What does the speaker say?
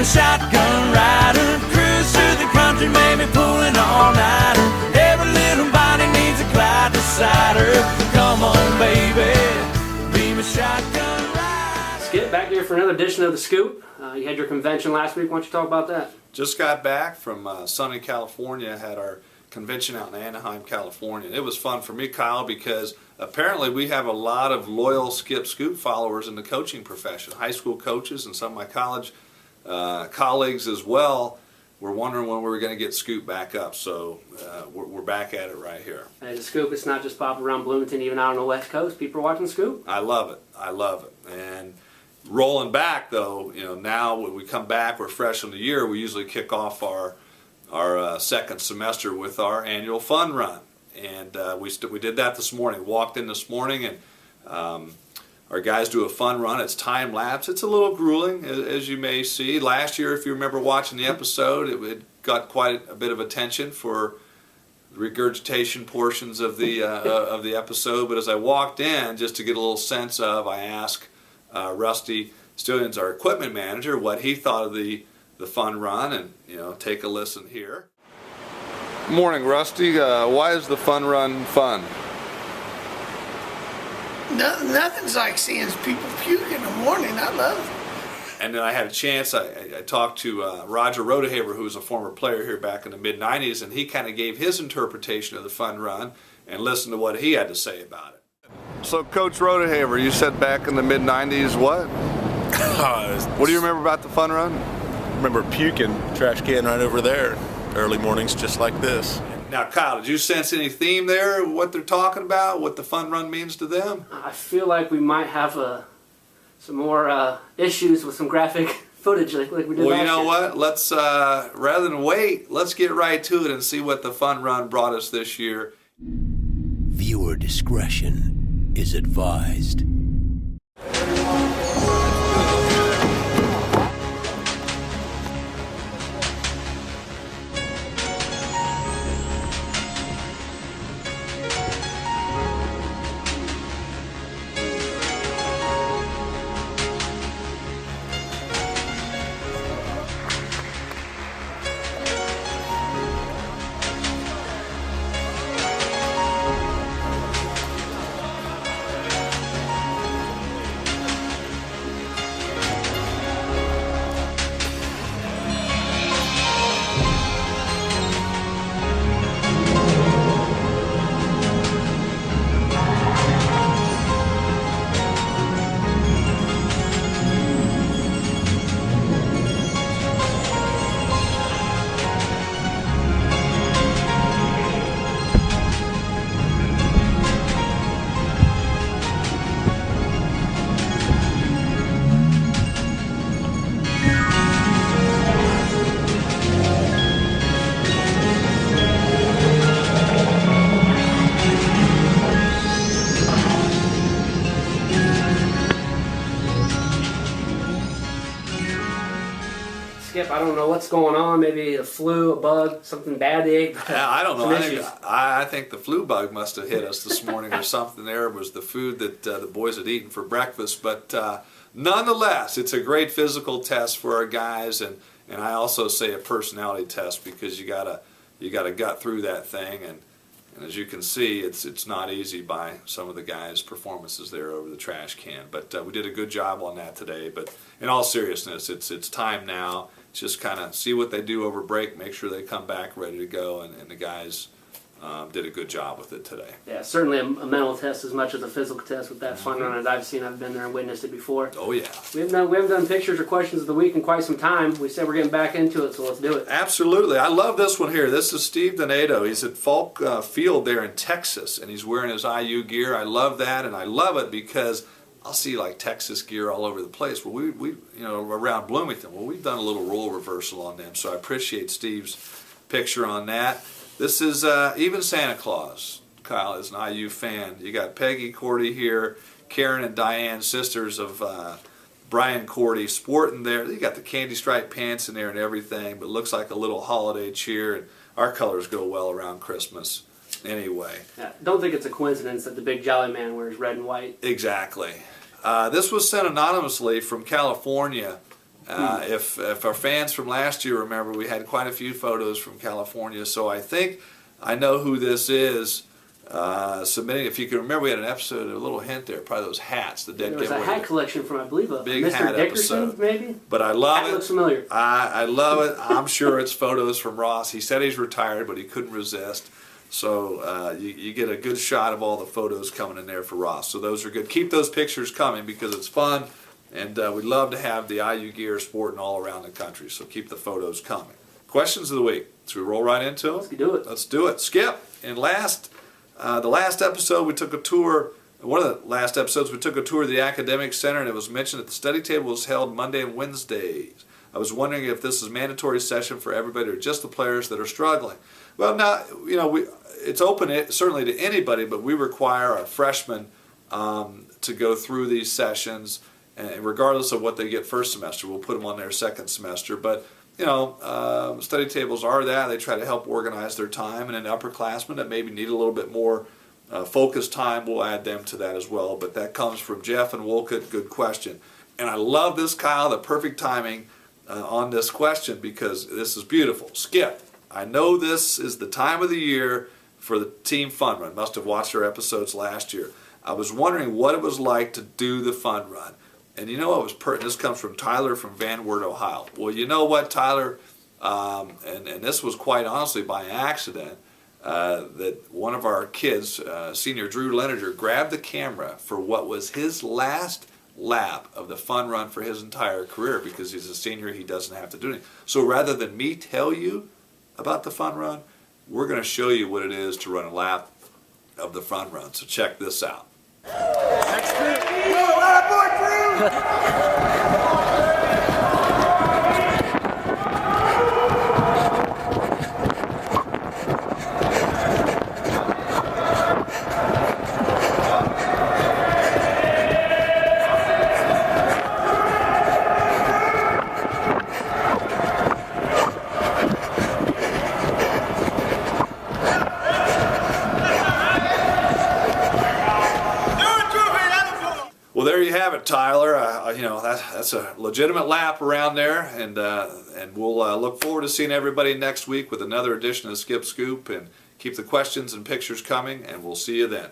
a shotgun rider, cruise through the country, maybe pulling all nighter. Every little body needs a Clyde decider. Come on, baby, be my shotgun rider. Skip, back here for another edition of The Scoop. You had your convention last week. Why don't you talk about that? Just got back from sunny California, had our convention out in Anaheim, California. It was fun for me, Kyle, because apparently we have a lot of loyal Skip Scoop followers in the coaching profession. High school coaches and some of my college colleagues as well were wondering when we were going to get Scoop back up. So we're back at it right here. Hey, The Scoop, it's not just popping around Bloomington, even out on the West Coast. People are watching Scoop. I love it. I love it. And rolling back, though, now when we come back, we're fresh in the year. We usually kick off our second semester with our annual fun run, and we did that this morning. Walked in this morning, and our guys do a fun run. It's time lapse. It's a little grueling, as you may see. Last year, if you remember watching the episode, it got quite a bit of attention for regurgitation portions of the episode. But as I walked in, just to get a little sense of, I asked Rusty Stillions, our equipment manager, what he thought of the fun run, and take a listen here. Morning, Rusty. Why is the fun run fun? Nothing's like seeing people puke in the morning. I love it. And then I had a chance, I talked to Roger Rodehaver, who was a former player here back in the mid-'90s, and he kind of gave his interpretation of the fun run, and listened to what he had to say about it. So, Coach Rodehaver, you said back in the mid-'90s what? What do you remember about the fun run? I remember puking, trash can right over there, early mornings just like this. Now, Kyle, did you sense any theme there, what they're talking about, what the fun run means to them? I feel like we might have some more issues with some graphic footage like we did last year. Well, you know what? Let's, rather than wait, let's get right to it and see what the fun run brought us this year. Viewer discretion is advised. Skip, I don't know what's going on. Maybe a flu, a bug, something bad they ate. Yeah, I don't know. I think the flu bug must have hit us this morning or something. There was the food that the boys had eaten for breakfast. But nonetheless, it's a great physical test for our guys, and I also say a personality test, because you gotta gut through that thing. And as you can see, it's not easy by some of the guys' performances there over the trash can. But we did a good job on that today. But in all seriousness, it's time now. Just kind of see what they do over break, make sure they come back ready to go, and the guys did a good job with it today. Yeah, certainly a mental test as much as a physical test with that fun run that I've seen. I've been there and witnessed it before. Oh, yeah. We haven't done pictures or questions of the week in quite some time. We said we're getting back into it, so let's do it. Absolutely. I love this one here. This is Steve Donato. He's at Falk Field there in Texas, and he's wearing his IU gear. I love that, and I love it because I'll see like Texas gear all over the place. Well, we around Bloomington. Well, we've done a little role reversal on them, so I appreciate Steve's picture on that. This is even Santa Claus. Kyle is an IU fan. You got Peggy Cordy here, Karen and Diane, sisters of Brian Cordy, sporting there. You got the candy striped pants in there and everything, but looks like a little holiday cheer. And our colors go well around Christmas anyway. Yeah, don't think it's a coincidence that the big jolly man wears red and white. Exactly. This was sent anonymously from California If our fans from last year remember, we had quite a few photos from California. So I think I know who this is submitting. If you can remember, we had an episode, a little hint there, probably those hats, the dead There was a giveaway. hat collection from, I believe, a Big Mr. hat Dickerson, episode. maybe? But I love That it. looks familiar. I love it. I'm sure it's photos from Ross. He said he's retired, but he couldn't resist. So you get a good shot of all the photos coming in there for Ross. So those are good. Keep those pictures coming because it's fun, and we'd love to have the IU gear sporting all around the country. So keep the photos coming. Questions of the week. Should we roll right into them? Let's do it. Let's do it. Skip. And the last episode, we took a tour. One of the last episodes, we took a tour of the Academic Center, and it was mentioned that the study table was held Monday and Wednesdays. I was wondering if this is a mandatory session for everybody or just the players that are struggling. Well, now, it's open certainly to anybody, but we require our freshmen to go through these sessions, and regardless of what they get first semester, we'll put them on their second semester. But study tables are that. They try to help organize their time, and then upperclassmen that maybe need a little bit more focused time, we'll add them to that as well. But that comes from Jeff and Wolcott. Good question. And I love this, Kyle, the perfect timing on this question because this is beautiful. Skip, I know this is the time of the year for the team fun run. Must have watched our episodes last year. I was wondering what it was like to do the fun run. And you know what was pertinent? This comes from Tyler from Van Wert, Ohio. Well, you know what, Tyler? And this was quite honestly by accident that one of our kids, senior Drew Leninger, grabbed the camera for what was his last lap of the fun run for his entire career because he's a senior, he doesn't have to do anything. So rather than me tell you about the fun run, we're going to show you what it is to run a lap of the fun run. So check this out. Well, there you have it, Tyler. That's a legitimate lap around there, and we'll look forward to seeing everybody next week with another edition of Skip Scoop. And keep the questions and pictures coming, and we'll see you then.